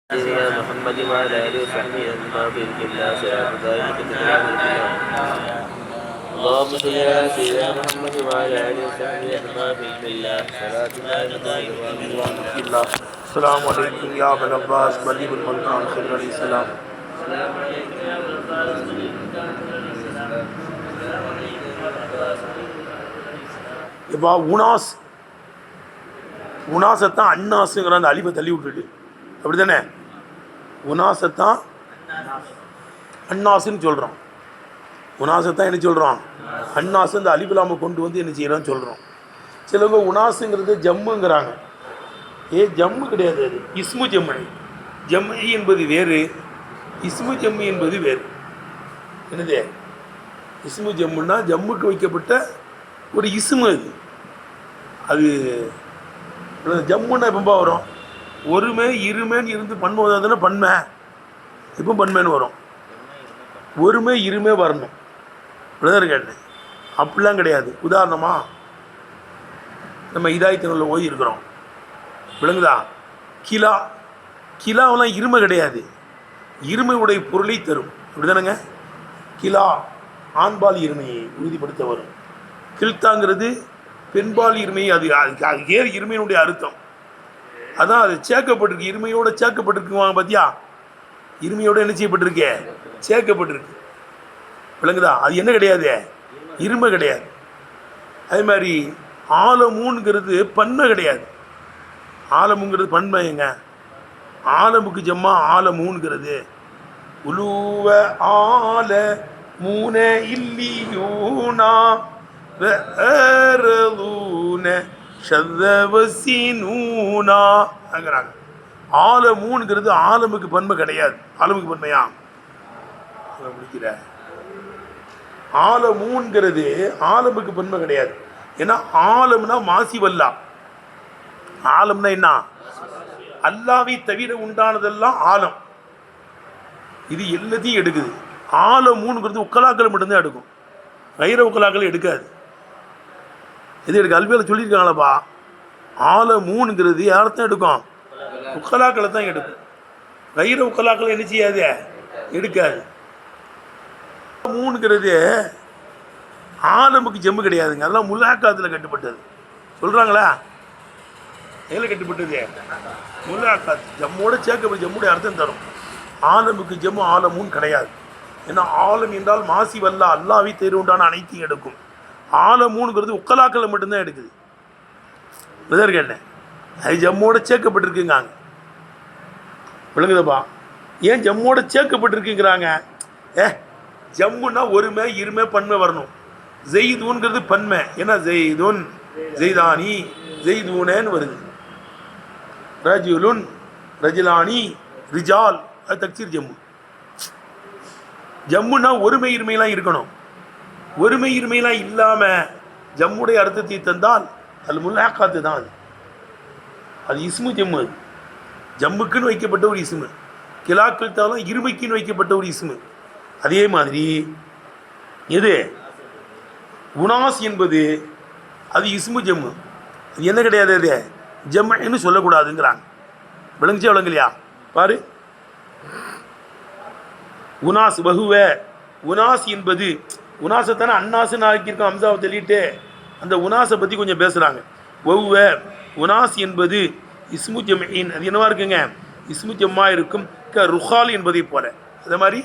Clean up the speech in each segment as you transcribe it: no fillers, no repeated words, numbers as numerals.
سيدنا محمد وعلى آله وصحبه أجمعين بإذن الله صلاة دائمة إلى يوم القيامة. اللهم صل على سيدنا محمد وعلى آله وصحبه أجمعين بإذن الله صلاة دائمة إلى يوم القيامة. السلام عليكم يا أبا العباس مليك الملكان خضر عليه السلام. السلام عليكم يا أبا العباس مليك الملكان خضر عليه السلام. السلام عليكم يا أبا العباس مليك الملكان خضر عليه السلام. இப்போ உனாசத்தான் அன்னாசுங்கிற அந்த அலிபை தள்ளி விட்டுட்டு அப்படி தானே உனாசத்தான் அன்னாசுன்னு சொல்கிறோம். உனாசத்தான் என்ன சொல்கிறோம்? அன்னாசு இந்த அலிபுலாமல் கொண்டு வந்து என்ன செய்கிறோன்னு சொல்கிறோம். சிலவங்க உனாசுங்கிறது ஜம்முங்கிறாங்க. ஜம்மு கிடையாது, அது இஸ்மு ஜம்மை. ஜம்மை என்பது வேறு, இஸ்மு ஜம்மு என்பது வேறு. என்னது இஸ்மு ஜம்முன்னா ஜம்முக்கு வைக்கப்பட்ட ஒரு இஸ்மு. அது ஜம்முன்னா எப்போ வரும்? ஒருமை இருமைன்னு இருந்து பண்ணுவது தானே பன்மை. இப்போ பன்மைன்னு வரும். ஒருமை இருமை வரணும். இப்படிதான் கேட்டேன். அப்படிலாம் கிடையாது. உதாரணமாக நம்ம இதாயத்தினுள்ள ஓய் இருக்கிறோம், விளங்குதா? கிலா கிலாவெல்லாம் இருமை கிடையாது, இருமையுடைய பொருளை தரும். இப்படி தானேங்க? கிலா ஆண்பால் இருமையை உறுதிப்படுத்த வரும். கில்தாங்கிறது பெண்பால் இருமையை, அது ஏறு இருமையினுடைய அர்த்தம். அதான் அது சேர்க்கப்பட்டிருக்கு, இருமையோடு சேர்க்கப்பட்டிருக்குவாங்க. பார்த்தியா, இருமையோடு என்ன செய்யப்பட்டிருக்கே? சேர்க்கப்பட்டிருக்கு. விளங்குதா? அது என்ன கிடையாது, இருமை கிடையாது. அதே மாதிரி ஆலமூன்கிறது பன்மை கிடையாது. ஆலமுங்கிறது பன்மைங்க. ஆலமுக்கு ஜம்மா ஆலமூன்கிறது. உலுவ ஆல மூன இல்லியூனா ங்கிறாங்க. ஆலமூன்கிறது ஆலமுக்கு பன்மை கிடையாது. ஆலமுக்கு பன்மையா முடிக்கிற? ஆலமூன்கிறது ஆலமுக்கு பன்மை கிடையாது. ஏன்னா ஆலம்னா மாசிவல்லா. ஆலம்னா என்ன? அல்லாவை தவிர உண்டானதெல்லாம் ஆலம். இது எல்லாத்தையும் எடுக்குது. ஆலமூன்கிறது உக்கலாக்கள் மட்டும்தான் எடுக்கும், வைர உக்கலாக்கள் எடுக்காது. இது எடுக்க அல்வியில் சொல்லியிருக்காங்களப்பா. ஆலமூன்கிறது யார்தான் எடுக்கும்? உக்கலாக்களை தான் எடுக்கும். வைர உக்கலாக்கள் என்ன செய்யாது, எடுக்காது. மூணுங்கிறது ஆலமுக்கு ஜம்மு கிடையாதுங்க. அதெல்லாம் முல்லாக்காத்தில் கட்டுப்பட்டது. சொல்கிறாங்களா? எதில் கட்டுப்பட்டது? முல்லாக்காத். ஜம்மோட சேர்க்கப்பட்ட ஜம்முடைய அர்த்தம் தரும். ஆலமுக்கு ஜம்மு ஆலமூன் கிடையாது. ஏன்னா ஆலம் என்றால் மாசி வல்லா, அல்லாவை தேர்வு உண்டான அனைத்தையும் எடுக்கும். ஆலமூன்கிறது உக்கலாக்களை மட்டும்தான் எடுக்குது. என்ன அது ஜம்மோட சேர்க்கப்பட்டிருக்குங்க. விளங்குதப்பா? ஏன் ஜம்மோட சேர்க்கப்பட்டிருக்குங்கிறாங்க? ஜம்முன்னா ஒருமை இருமை பன்மை வரணும். ஜெய்தூன்கிறது பன்மை. ஏன்னா ஜெய்துன் ஜெய்தானி ஜெய்தூனேன்னு வருது. ரஜுலுன் ரஜிலானி ரிஜால், அது தக்சீர் ஜம்மு. ஜம்முன்னா ஒருமை இருமையெல்லாம் இருக்கணும். ஒருமை இருமையெல்லாம் இல்லாமல் ஜம்முடைய அர்த்தத்தை தந்தால் அது முல்லாக்காத்து தான். அது இஸ்மு ஜம்மு. அது ஜம்முக்குன்னு வைக்கப்பட்ட ஒரு இஸ்மு. கிலாக்கள் தாலும் இருமைக்குன்னு வைக்கப்பட்ட ஒரு இஸ்மு. அதே மாதிரி எது உனாஸ் என்பது அது இஸ்மு ஜம்மு. அது என்ன கிடையாது, அது ஜம்முன்னு சொல்லக்கூடாதுங்கிறாங்க. விளங்குச்சா விளங்கலையா? பாரு, உனாஸ் பகுவ. உனாஸ் என்பது உனாசத்தானே அன்னாசுன்னு ஆக்கியிருக்கோம். அம்சாவை தெளிட்டு அந்த உனாசை பற்றி கொஞ்சம் பேசுகிறாங்க. ஒவ்வ உனாஸ் என்பது இஸ்மு ஜம்இன். அது என்னவா இருக்குங்க? இஸ்மு ஜம்மா இருக்கும். ருஹால் என்பதை போல. அதே மாதிரி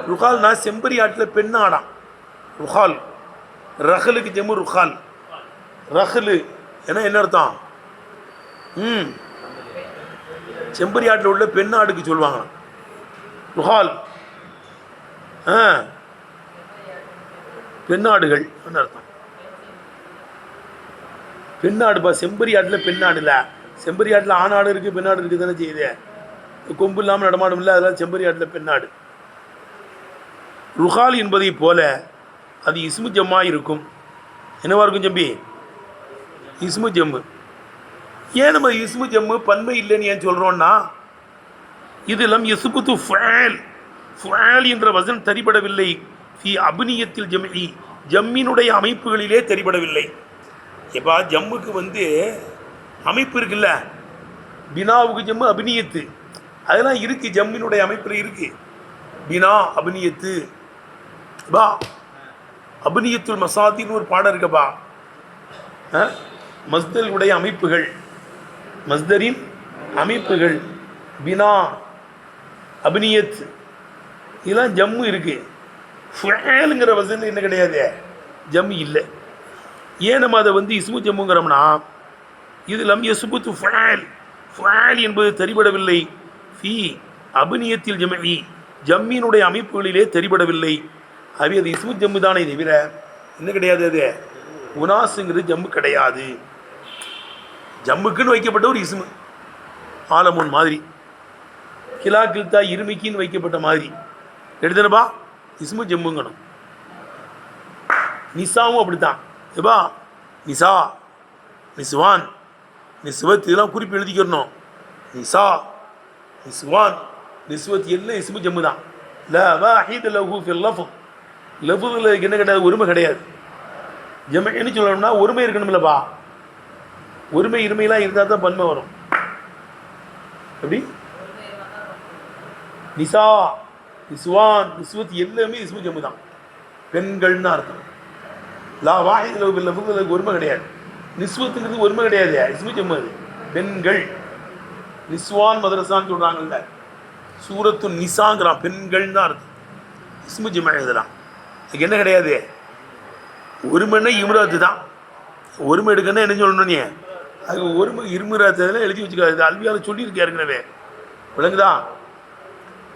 ருஹால்னா செம்பரி ஆட்டில் பெண்ணாடாம். ருஹால். ரஹலுக்கு ஜம்மு ருஹால். ரஹலு ஏன்னா என்ன அர்த்தம்? செம்பரி ஆட்டில் உள்ள பெண்ணாடுக்கு சொல்லுவாங்க ருஹால். பெண்ணாடுகள் அர்த்தம். பெண்ணாடுப்பா. செம்பரி ஆட்டில் பெண்ணாடுல. செம்பரி ஆட்டில் ஆணாடு இருக்குது, பெண்ணாடு இருக்குது தானே செய்யுது. கொம்பு இல்லாமல் நடமாடும் இல்லை, அதெல்லாம் செம்பரி ஆட்டில் பெண்ணாடு. ருஹால் என்பதை போல அது இஸ்மு ஜம்மா இருக்கும். என்னவா இருக்கும் ஜம்பி? இஸ்மு ஜம்மு. ஏன் நம்ம இஸ்மு ஜம்மு பன்மை இல்லைன்னு ஏன் சொல்கிறோன்னா, இதெல்லாம் எசுபுத்து ஃபேல். ஃபேல் என்ற வசன் தெரிபடவில்லை. ஃபி அபினியத்தில் ஜம்இ, ஜம்மினுடைய அமைப்புகளிலே தெரிபடவில்லை. எப்பா ஜம்முக்கு அமைப்பு இருக்குல்ல, பினாவுக்கு ஜம்மு அபினியத்து, அதெல்லாம் இருக்குது, ஜம்மினுடைய அமைப்பில் இருக்குது. பினா அபினியத்து பா, அபினியத்துல் மசாத்தின்னு ஒரு பாடம் இருக்குப்பா. மஸ்தருடைய அமைப்புகள், மஸ்தரின் அமைப்புகள், பினா அபினியத், இதெல்லாம் ஜம்மு இருக்குது. ஃபுஆலுங்கிற வசனம் என்ன கிடையாது, ஜம்மு இல்லை. ஏன் நம்ம அதை இஸ்மு ஜம்முங்கிறோம்னா, இது லம் யஸ்புத்து ஃபுஆல், ஃபுஆல் என்பது தெரிபடவில்லை. ஃபி அபினியத்தில் ஜம்இ, ஜம்மினுடைய அமைப்புகளிலே தெரிபடவில்லை. அது இஸ்மு ஜம்மு தானே தவிர என்ன கிடையாது, அது உனாஸுங்கிறது ஜம்மு கிடையாது. ஜம்முக்குன்னு வைக்கப்பட்ட ஒரு இஸ்மு, ஆலமுன் மாதிரி, கிலா கில்தா இருமிக்கின்னு வைக்கப்பட்ட மாதிரி எடுத்துனப்பா இஸ்மு ஜம்முங்கணும். நிசாவும் அப்படித்தான். ஏப்பா நிசா, நிஸ்வான், நிஸ்வத், இதெல்லாம் குறிப்பு எழுதிக்கிறணும். நிசா, நிஸ்வான், நிஸ்வத் எல்லாம் இஸ்மு ஜம்மு தான். லா வாஹித லஹு ஃபில் லஃப், லஃபுல என்ன கிடையாது, ஒருமை கிடையாது. ஜம்முன்னு சொல்லணும்னா ஒருமை இருக்கணும்லப்பா. ஒருமை இருமையெல்லாம் இருந்தால் தான் பன்மை வரும். எப்படி நிசா, நிஸ்வான், நிஸ்வத் எல்லாமே இஸ்மு ஜம்மு தான், பெண்கள்னு அர்த்தம். லா வாஹித லஹு ஃபில் லஃப் ஒருமை கிடையாது. நிஸ்வத்துங்கிறது ஒருமை கிடையாது, இஸ்மு ஜம்மு அது, பெண்கள். நிஸ்வான் மதரசான்னு சொல்கிறாங்கல்ல, சூரத்து நிசாங்கிறான், பெண்கள் தான் அர்த்தம். இஸ்மு ஜம்மா எழுதலாம். அதுக்கு என்ன கிடையாது, ஒருமைன்னா இம்ராத்து தான். ஒருமை எடுக்கணும்னா என்ன சொல்லணும் நீ, அது ஒருமை இருமுராத்து அதெல்லாம் எழுதி வச்சுக்காது. அல்வியால் சொல்லியிருக்கேன் ஏற்கனவே, விளங்குதா?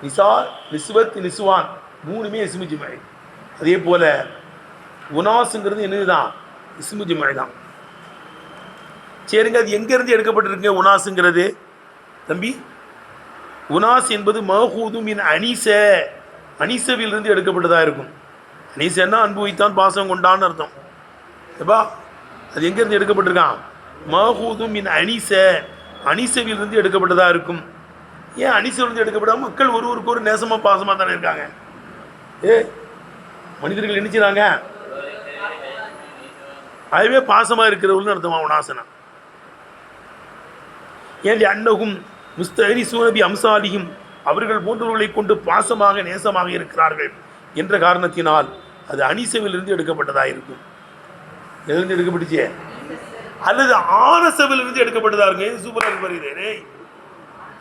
நிசா, நிஸ்வத், நிஸ்வான் மூணுமே இஸ்மு ஜம்மா. அதே போல் உனாஸுங்கிறது என்னது தான், இஸ்மு ஜம்மா தான். சரிங்க, அது எங்கேருந்து எடுக்கப்பட்டிருக்குங்க உனாஸுங்கிறது தம்பி? உனாஸ் என்பது மஹூது மின் அனீச, அனீசவிலிருந்து எடுக்கப்பட்டதாக இருக்கும். அனீசன்னா அன்பு வைத்தான் பாசம் கொண்டான்னு அர்த்தம். எப்பா அது எங்கேருந்து எடுக்கப்பட்டிருக்கான்? மஹூது மின் அனீச, அனீசவிலிருந்து எடுக்கப்பட்டதாக இருக்கும். ஏன் அனீசவிலிருந்து எடுக்கப்படாம மக்கள் ஒருவருக்கு ஒரு நேசமாக பாசமாக தானே இருக்காங்க. மனிதர்கள் நினைச்சுறாங்க, அதுவே பாசமாக இருக்கிறவர்கள்னு அர்த்தமா உனாசனா. ஏன் அன்னகும் முஸ்தஹரிசூன பி அம்சாலிஹிம், அவர்கள் போன்றவர்களை கொண்டு பாசமாக நேசமாக இருக்கிறார்கள் என்ற காரணத்தினால் அது அனிசவிலிருந்து எடுக்கப்பட்டதாக இருக்கும். எதிலிருந்து எடுக்கப்பட்டுச்சு? அல்லது ஆனசவிலிருந்து எடுக்கப்பட்டதாக இருக்கும். சூப்பராக வருகிறே,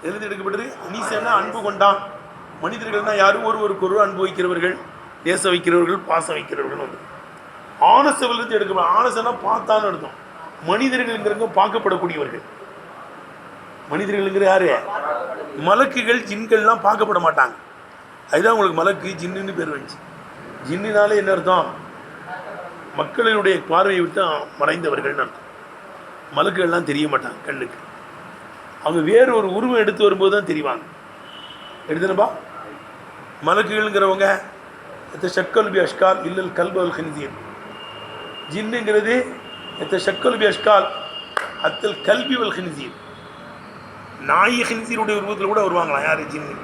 எதிலிருந்து எடுக்கப்பட்டது? அனிசன்னா அன்பு கொண்டான். மனிதர்கள்னா யாரும் ஒருவருக்கு ஒரு அன்பு வைக்கிறவர்கள், நேச வைக்கிறவர்கள், பாசம் வைக்கிறவர்கள். வந்து ஆனசவிலிருந்து எடுக்கப்பட, ஆனசன்னா பார்த்தான்னு அர்த்தம். மனிதர்கள்ங்கிறவங்க பார்க்கப்படக்கூடியவர்கள். மனிதர்களுங்கிற யாரு? மலக்குகள், ஜின்கள்லாம் பார்க்கப்பட மாட்டாங்க. அதுதான் உங்களுக்கு மலக்கு ஜின்னுன்னு பேர் வந்துச்சு. ஜின்னுனாலே என்ன அர்த்தம்? மக்களினுடைய பார்வையை விட்டு மறைந்தவர்கள்னு அர்த்தம். மலக்குகள்லாம் தெரிய மாட்டாங்க கண்ணுக்கு. அவங்க வேறு ஒரு உருவம் எடுத்து வரும்போது தான் தெரிவாங்க. எடுத்துனப்பா மலக்குகள்ங்கிறவங்க எத்த ஷக்கல் பி அஷ்கால் இல்லல் கல்பு அல் ஹின்சீர். ஜின்னுங்கிறது எத்த ஷக்கல் பி அஷ்கால் அத்தல் கல்பி வல் ஹின்சீர். நாய் ஹின்சீருடைய உருவத்தில் கூட வருவாங்களாம். யார்? ஜின்னு.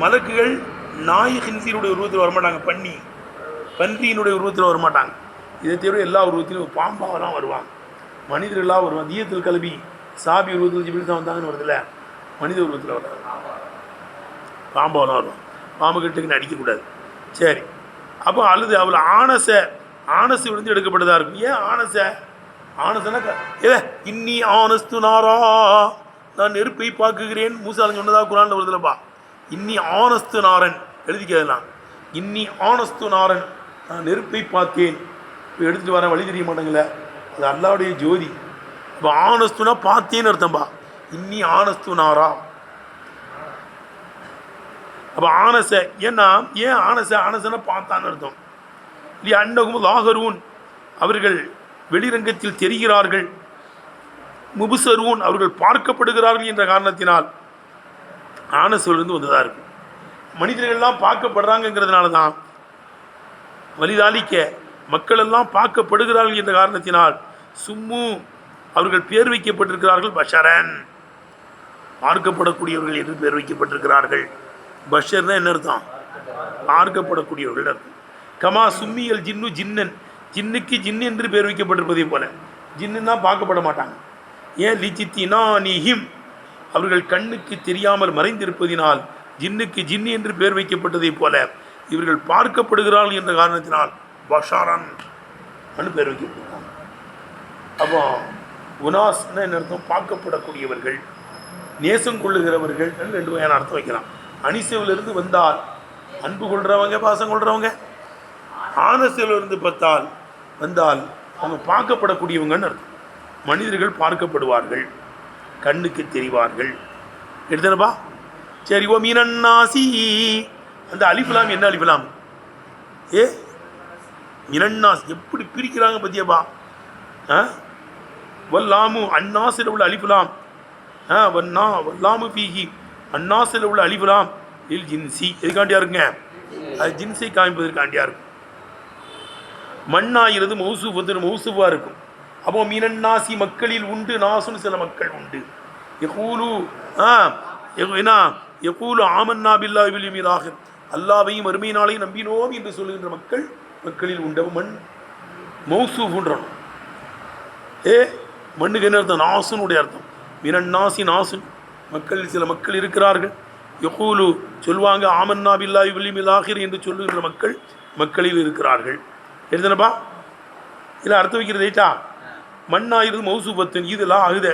மலக்குகள் நாய் ஹின்சீருடைய உருவத்தில் வரமாட்டாங்க, பன்றியினுடைய உருவத்தில் வரமாட்டாங்க. இதை தவிர எல்லா உருவத்திலும் பாம்பாக தான் வருவாங்க. மனிதர்களாக வருவாங்க. தீயத்தில் கல்வி சாபி உருவத்தில் ஜிபில் தான் வந்தாங்கன்னு வருதுல்ல, மனித உருவத்தில் வர்றாங்க. பாம்பாக தான் வருவாங்க. பாம்பு கிட்டக்குன்னு அடிக்கக்கூடாது. சரி, அப்போ அழுது அவள் ஆனசை விழுந்து எடுக்கப்பட்டதாக இருக்கும். ஏன் ஆனசனா இன்னி ஆனஸ்து நாரா, நான் நெருப்பை பார்க்குகிறேன் மூசாலன் சொன்னதாக குரான்ல வருதுலப்பா. இன்னி ஆனஸ்து நாரன் எழுதிக்கலாம். இன்னி ஆனஸ்து நாரன், நான் நெருப்பை பார்த்தேன். இப்போ எடுத்துகிட்டு வரேன், வழி தெரிய மாட்டேங்களே, அது அல்லாவுடைய ஜோதி. இப்போ ஆனஸ்துனா பார்த்தேன்னு அர்த்தம்பா. இன்னி ஆனஸ்து நாரா. அப்போ ஏன் ஆனசனா பார்த்தான்னு அர்த்தம். இல்லையா? அன்னகும் லாகரூன், அவர்கள் வெளிரங்கத்தில் தெரிகிறார்கள். முபுசரூன், அவர்கள் பார்க்கப்படுகிறார்கள் என்ற காரணத்தினால் ஆனசவிலிருந்து வந்ததாக இருக்கும். மனிதர்கள்லாம் பார்க்கப்படுறாங்கிறதுனால தான் வலிதாலிக்க மக்கள் எல்லாம் பார்க்கப்படுகிறார்கள் என்ற காரணத்தினால் சும்மு, அவர்கள் பேர் வைக்கப்பட்டிருக்கிறார்கள் பஷரன், பார்க்கப்படக்கூடியவர்கள் என்று பேர் வைக்கப்பட்டிருக்கிறார்கள். பஷர்னா என்ன அர்த்தம்? பார்க்கப்படக்கூடியவர்கள் அர்த்தம். கமா சும்மியல் ஜின்னு ஜின்னன், ஜின்னுக்கு ஜின்னு என்று பேர் வைக்கப்பட்டிருப்பதை போல ஜின்னுன்னா பார்க்கப்பட மாட்டாங்க. ஏன்? லிஜித்தினா நிஹிம், அவர்கள் கண்ணுக்கு தெரியாமல் மறைந்திருப்பதினால் ஜின்னுக்கு ஜின்னு என்று பெயர் வைக்கப்பட்டதைப் போல இவர்கள் பார்க்கப்படுகிறார்கள் என்ற காரணத்தினால் பஷாரன் பெயர் வைக்கப்பட்டாங்க. அப்போ உனாஸ்னா என்ன அர்த்தம்? பார்க்கப்படக்கூடியவர்கள், நேசம் கொள்ளுகிறவர்கள் ரெண்டு வகையான அர்த்தம் வைக்கலாம். அனிசவிலிருந்து வந்தால் அன்பு கொள்றவங்க, பாசம் கொள்றவங்க. ஆனசிலிருந்து வந்தால் அவங்க பார்க்கப்படக்கூடியவங்கன்னு அர்த்தம். மனிதர்கள் பார்க்கப்படுவார்கள், கண்ணுக்கு தெரிவார்கள். எடுத்தனப்பா சரி. ஓ மீனன்னாசி, அந்த அலிஃபுலாம் என்ன அலிஃபுலாம்? மினன்னாஸ் எப்படி பிரிக்கிறாங்க பத்தியப்பா. வல்லாமு அன்னாசில் உள்ள அலிஃபுலாம், வல்லாமு பீஹி அன்னாசில் உள்ள அலிஃபுலாம் இல் ஜின்சி. எதுக்காண்டியா இருக்குங்க? அது ஜின்ஸை காமிப்பதற்காண்டியா இருக்கும். மண்ணாகிறது மௌசூஃபாக இருக்கும். அப்போ மீனன்னாசி மக்களில் உண்டு, நாசுன்னு சில மக்கள் உண்டு. யகூலு ஆமன்னா பில்லாஹி வல் யௌமில் ஆகிர், அல்லாஹ்வையும் மறுமை நாளையும் நம்பினோம் என்று சொல்லுகின்ற மக்களில் உண்டு. மண் மௌசூஃப்ன்றோம். மண்ணுக்கு என்ன அர்த்தம்? நாசுனுடைய அர்த்தம். மினன்னாசி நாசுன், மக்களில் சில மக்கள் இருக்கிறார்கள். யகூலு சொல்வாங்க, ஆமன்னா பில்லாஹி வல் யௌமில் ஆகிர் என்று சொல்லுகின்ற மக்களில் இருக்கிறார்கள். எழுதுனப்பா இல்லை அர்த்தம் வைக்கிறது ரைட்டா? மண்ணாயிருந்து மௌசூபத்தின், இதெல்லாம் அகுத,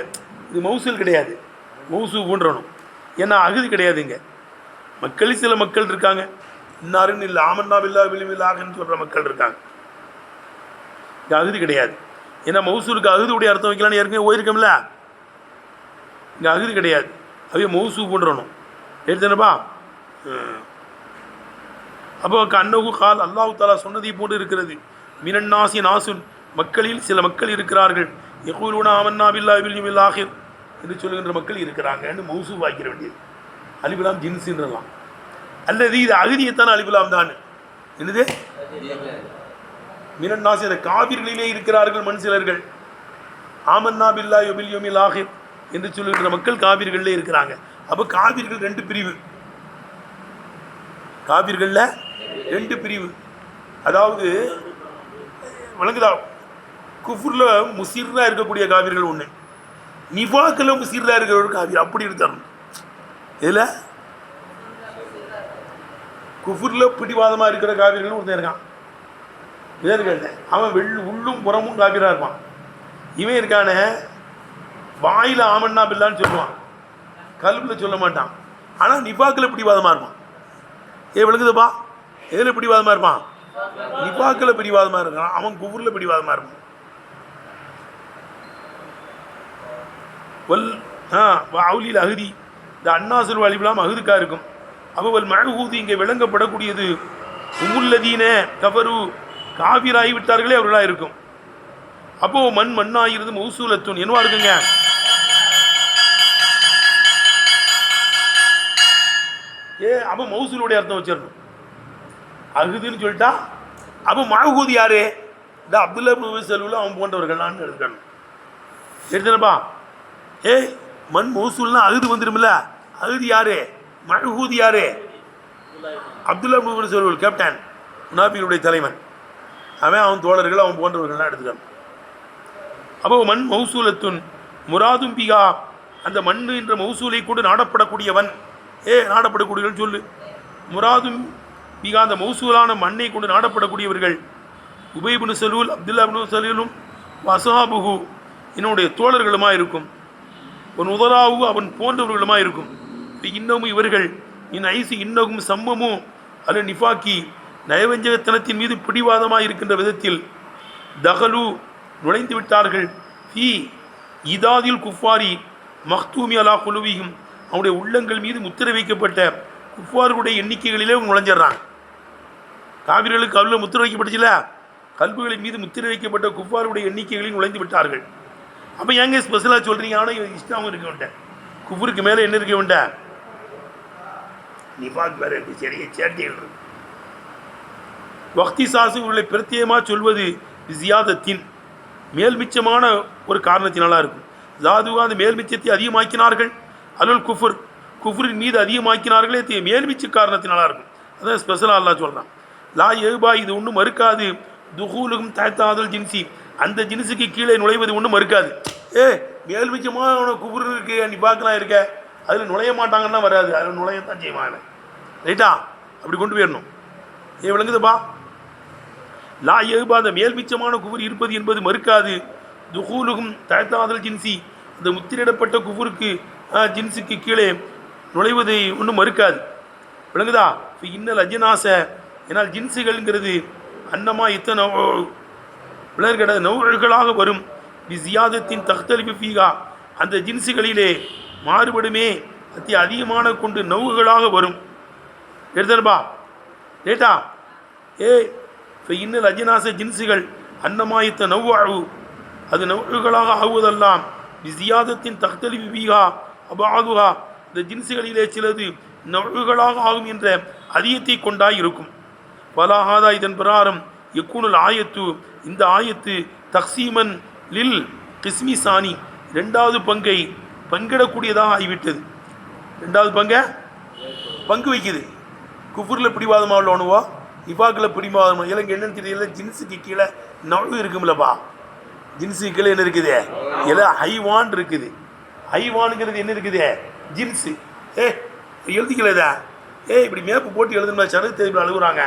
இது மௌசூல் கிடையாது, மௌசூஃபுன்றணும். ஏன்னா அகுது கிடையாதுங்க. மக்களில் சில மக்கள் இருக்காங்க, இன்னாருன்னு இல்லை, ஆமன்னா பில்லாஹி வல் யௌமில் ஆகிர்னு சொல்கிற மக்கள் இருக்காங்க. இது அகுது கிடையாது. ஏன்னா மௌசூலுக்கு அகுதுடைய அர்த்தம் வைக்கலான்னு ஏற்கனவே போயிருக்கோம்ல. இங்கே அகுது கிடையாது, அவைய மௌசூஃபுன்றணும். எழுதுனப்பா. அப்போ அன்னஹு கால், அல்லாஹு தஆலா சொன்னதை போன்று இருக்கிறது. மினன்னாசி நாசுன், மக்களில் சில மக்கள் இருக்கிறார்கள். யகூலுன ஆமன்னா பில்லாஹி வல் யௌமில் ஆகிர் என்று சொல்லுகின்ற மக்கள் இருக்கிறாங்கன்னு மௌசூஃப் ஆக்கிற வேண்டியது. அலிஃபுலாம் ஜின்ஸுன்றலாம். அல்லது இது அகுதியத்தான அலிஃபுலாம் தான். என்னது? மினன்னாசி, அந்த காபிர்களிலே இருக்கிறார்கள் மண் சிலர்கள். ஆமன்னா பில்லாஹி வல் யௌமில் ஆகிர் என்று சொல்லுகின்ற மக்கள் காபிர்களிலே இருக்கிறாங்க. அப்போ காபிர்கள் ரெண்டு பிரிவு. காபிர்களில் ரெண்டு பிரிவு. அதாவது வழங்குதா, குஃபுரில் முசிர்ராக இருக்கக்கூடிய காவிர்கள் ஒன்று, நிஃபாக்கில் முசிர்ராக இருக்கிற ஒரு காவிர். அப்படி எடுத்துடணும். இதில் குஃபுரில் பிடிவாதமாக இருக்கிற காவிர்கள் ஒருத்தன் இருக்கான். வேறுகள் அவன் உள்ளும் புறமும் காவிராக இருப்பான். இவன் இருக்கானே வாயில் ஆமன்னா பில்லான்னு சொல்லுவான், கல்பில் சொல்ல மாட்டான். ஆனால் நிஃபாக்கில் பிடிவாதமாக இருப்பான். விளக்குதுப்பா? எதில் பிடிவாதமாக இருப்பான்? நிஃபாக்கில் பிடிவாதமாக இருக்கான். அவன் குஃபுரில் பிடிவாதமாக இருப்பான். அவுலில் அகுதி, இந்த அன்னாசுல் அலிஃபுலாம் அகுதுக்காக இருக்கும். அவள் மஅஹூதி இங்கே விளங்கப்படக்கூடியது உமுல்லதீன கஃபரு, காபிராகி விட்டார்களே அவர்களாக இருக்கும். அப்போ மண்ணாகிறது மௌசூலத்துன் என்னவா இருக்குங்க? அப்போ மௌசூலுடைய அர்த்தம் வச்சிடணும். அகுதுன்னு சொல்லிட்டா அப்போ மஅஹூதி யாரு? இந்த அப்துல்லா இப்னு உபை சலூல் அவன் போன்றவர்கள்லான்னு எடுக்கணும். எடுத்துனப்பா. மண் மௌசூல்னா அகுது வந்துடும்ல. அகுது யாரு? மஅஹூதி யாரு? அப்துல்லா இப்னு உபை சலூல், கேப்டன், முனாஃபிகளுடைய தலைவன். அவன் தோழர்கள் அவன் போன்றவர்கள்லாம் எடுத்துக்கணும். அப்போ மண் மௌசூலத்துன் முராதும் பிகா, அந்த மண் என்ற மௌசூலை கொண்டு நாடப்படக்கூடியவன். நாடப்படக்கூடியவர்கள் சொல்லு. முராதும் பிகா, அந்த மௌசூலான மண்ணை கொண்டு நாடப்படக்கூடியவர்கள் உபை இப்னு சலூல், அப்துல்லா இப்னு சலூலும் வஸஹாபுஹு, என்னுடைய தோழர்களுமாக இருக்கும். ஒரு உதராவு, அவன் போன்றவர்களுமாக இருக்கும். இன்னமும் இவர்கள் ஐசி இன்னகும் சம்மமும் அல்ல நிஃபாக்கி, நயவஞ்சகத்தனத்தின் மீது பிடிவாதமாக இருக்கின்ற விதத்தில் தகலு நுழைந்து விட்டார்கள். இதாதில் குஃபாரி மக்தூமி அலா குலுவியும், அவனுடைய உள்ளங்கள் மீது முத்திரை வைக்கப்பட்ட குஃபார்களுடைய எண்ணிக்கைகளிலே நுழைஞ்சிடறாங்க. காவிர்களுக்கு கல்லில் முத்திரை வைக்கப்பட்டுச்சுல, கல்புகளின் மீது முத்திரை வைக்கப்பட்ட குஃபாருடைய எண்ணிக்கைகளில் நுழைந்து விட்டார்கள். அப்போ ஏங்க ஸ்பெஷலாக சொல்கிறீங்க? ஆனால் இஷ்டம் இருக்க வேண்டாம். குஃபருக்கு மேலே என்ன இருக்க வேண்டாம்? நிஃபாக் வேறு இருக்கு, சரியா சேட்டைகள் இருக்கு. வக்தி சாசு இவர்களை பிரத்யேகமாக சொல்வது ஜியாதத்தின், மேல்மிச்சமான ஒரு காரணத்தினால இருக்கும். ஜாதுவா, அந்த மேல்மிச்சத்தை அதிகமாக்கினார்கள். அலுல் குஃபுர், குஃபுரின் மீது அதிகமாக்கினார்களே மேல்மிச்ச காரணத்தினால இருக்கும். அதான் ஸ்பெஷலாக அல்லா சொல்கிறான். லா ஏபா, இது ஒன்றும் மறுக்காது. துஹூலுகும் தாத்தாதல் ஜின்சி, அந்த ஜின்ஸுக்கு கீழே நுழைவது ஒன்றும் மறுக்காது. மேல்மிச்சமான குஃபுர் இருக்கு, நீ பார்க்கலாம் இருக்க, அதில் நுழைய மாட்டாங்கன்னா வராது, அதில் நுழையத்தான் செய்வாங்க. ரைட்டா? அப்படி கொண்டு போயிடணும். ஏன் விளங்குதுப்பா? லா ஏபாத மேல்மிச்சமான குஃபுர் இருப்பது என்பது மறுக்காது. துஹூலுகும் தயத்தாதல் ஜின்சி, அந்த முத்திரிடப்பட்ட குஃபுருக்கு ஜின்ஸுக்கு கீழே நுழைவதை ஒன்றும் மறுக்காது. விளங்குதா? இன்னல் அஜனாச, ஏன்னால் ஜின்ஸுகள்ங்கிறது அன்னமா இத்தனை விளர்கட நௌகளாக வரும். ஜியாதத்தின் தக்தலிபு ஃபீகா, அந்த ஜின்ஸுகளிலே மாறுபடுமே அத்தி அதிகமான கொண்டு நௌகளாக வரும். எடுத்தன்பா லேட்டா? இன்னல் அஜனாச ஜின்ஸுகள் அன்னமாயித்த நௌவாழு, அது நௌகளாக ஆகுவதெல்லாம் ஜியாதத்தின் தக்தலிபு ஃபீகா அபாதுகா, இந்த ஜின்ஸுகளிலே சிலது நௌகளாக ஆகும் என்ற அதிகத்தை கொண்டாய் இருக்கும். பலாஹாதா, இதன் பிரகாரம் யக்கூனுல் ஆயத்து, இந்த ஆயத்து தக்சீமன் லில் கிஸ்மி சானி, ரெண்டாவது பங்கை பங்கிடக்கூடியதாக ஆகிவிட்டது. ரெண்டாவது பங்கை பங்கு வைக்குது. குஃபுரில் பிடிவாதமாக உள்ளவனுவோ நிஃபாக்கில் பிடிவாதமாக எனக்கு என்னன்னு தெரியல. ஜின்ஸுக்கு கீழே நழு இருக்குமில்லப்பா, ஜின்ஸுக்கு கீழே என்ன இருக்குது? எல்லாம் ஹைவான் இருக்குது. ஹைவானுங்கிறது என்ன இருக்குது? ஜின்ஸு. எழுதிக்கலதா? இப்படி மேப்பு போட்டு எழுதுனா சரக்கு தேர்வில் அழுகுறாங்க.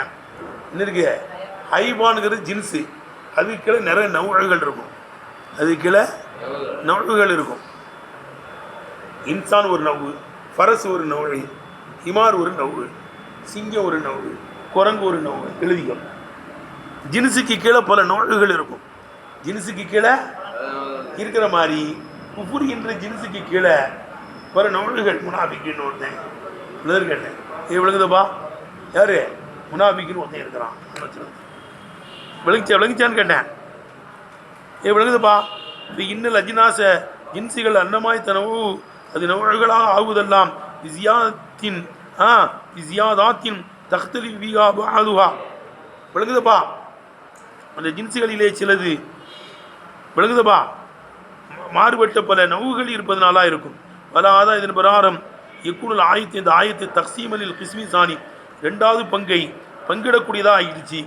என்ன இருக்கு? ஹைவானுங்கிறது ஜின்ஸு, அதுக்கு கீழே நிறைய நவுகள் இருக்கும். அதுக்கு கீழே நவுகள் இருக்கும். இன்சான் ஒரு நவு, ஃபரஸ் ஒரு நவு, ஹிமார் ஒரு நவு, சிங்கம் ஒரு நவு, குரங்கு ஒரு நவு. எழுதிக்கும். ஜின்ஸுக்கு கீழே பல நவுகள் இருக்கும். ஜின்ஸுக்கு கீழே இருக்கிற மாதிரி குஃபுர் என்ற ஜின்ஸுக்கு கீழே பல நவுகள். முனாஃபிக்குன்னு ஒருத்தன் கேட்டேன். விளங்குதப்பா? யாரு? முனாஃபிக்குன்னு ஒருத்தன் இருக்கிறான். விளங்கிச்சான்னு கேட்டேன். விளங்குதுப்பா? இது இன்னல் அஜினாச ஜின்ஸுகள் அன்னமாய் தனவு, அது நவுகளாக ஆகுவதெல்லாம் விசியாதாத்தின் தக்தலி வீகா பாதுகா. விளங்குதப்பா? அந்த ஜின்ஸுகளிலே சிலது விளங்குதப்பா மாறுபட்ட பல நவுகள் இருப்பதனாலா இருக்கும். பல ஆதா, இதன் பிரகாரம் யக்கூனுல் ஆயத்து, இந்த ஆயத்து தக்சீமலில் கிஸ்மி சானி, ரெண்டாவது பங்கை பங்கிடக்கூடியதாக ஆகிடுச்சு.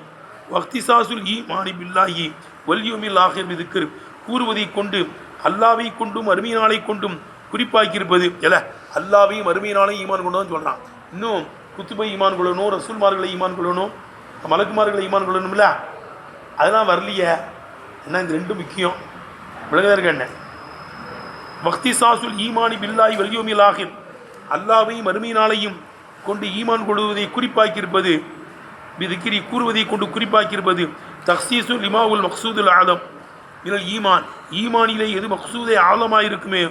வக்திசாசுல் ஈமானி பில்லாஹி வல்யூமில் ஆகிர் இதுக்கு கூறுவதை கொண்டு அல்லாவை கொண்டும் அருமையினாலை கொண்டும் குறிப்பாக்கியிருப்பது. அல்லாவையும் அருமையினாலையும் ஈமான் கொண்டு தான் சொல்கிறான். இன்னும் குத்துபை ஈமான் கொள்ளணும், ரசூல்மார்களை ஈமான் கொள்ளணும், மலக்குமார்களை ஈமான் கொள்ளணும்ல, அதெல்லாம் வரலையே. ஏன்னா இந்த ரெண்டும் முக்கியம். விளங்குதா இருக்க? வக்திசாசுல் ஈமானி பில்லாஹி வல்யூமில் ஆகிர், அல்லாவையும் அருமையினாலையும் கொண்டு ஈமான் கொள்வதை குறிப்பாக்கியிருப்பது. இதுக்கிரி கூறுவதை கொண்டு குறிப்பாக்கியிருப்பது. தக்சீசு லிமாவுல் மக்சூதுல் ஆலம் மினல் ஈமான், ஈமானிலே எது மக்சூதே ஆழமாக இருக்குமே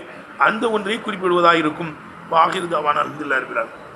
அந்த ஒன்றை குறிப்பிடுவதாக இருக்கும். வாஹிர் தவானா அல்ஹம்துலில்லாஹி ரப்பில் ஆலமீன்.